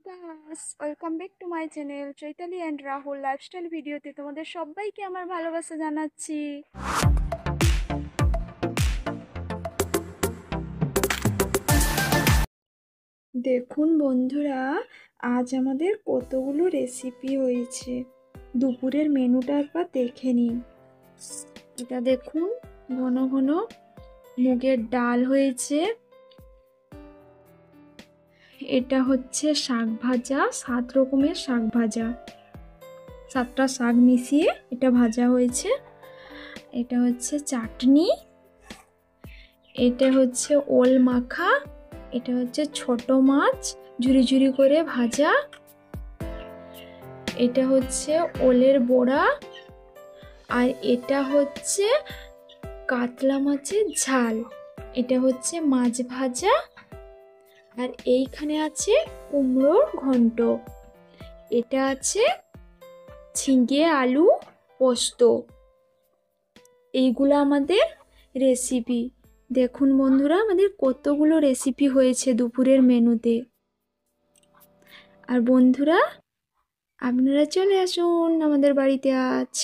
Guys, welcome back to my channel Chaitali and Rahul lifestyle ভিডিওতে তোমাদের সবাইকে আমার ভালোবাসা জানাচ্ছি। দেখুন বন্ধুরা, আজ আমাদের কতগুলো রেসিপি হয়েছে। দুপুরের মেনুটা একবার দেখে নিন। এটা দেখুন, ঘন ঘন মুগের ডাল হয়েছে। এটা হচ্ছে শাক ভাজা, 7 রকমের শাক ভাজা, 7টা শাক মিশিয়ে এটা ভাজা হয়েছে। এটা হচ্ছে চাটনি, এটা হচ্ছে ওল মাখা, এটা হচ্ছে ছোট মাছ ঝুরি ঝুরি করে ভাজা, এটা হচ্ছে ওলের বড়া, আর এটা হচ্ছে কাতলা মাছের ঝাল, এটা হচ্ছে মাছ ভাজা, আর এইখানে আছে কুমড়োর ঘন্ট, এটা আছে ঝিঙে আলু পোস্ত। এইগুলো আমাদের রেসিপি। দেখুন বন্ধুরা, আমাদের কতগুলো রেসিপি হয়েছে দুপুরের মেনুতে। আর বন্ধুরা, আপনারা চলে আসুন আমাদের বাড়িতে আজ।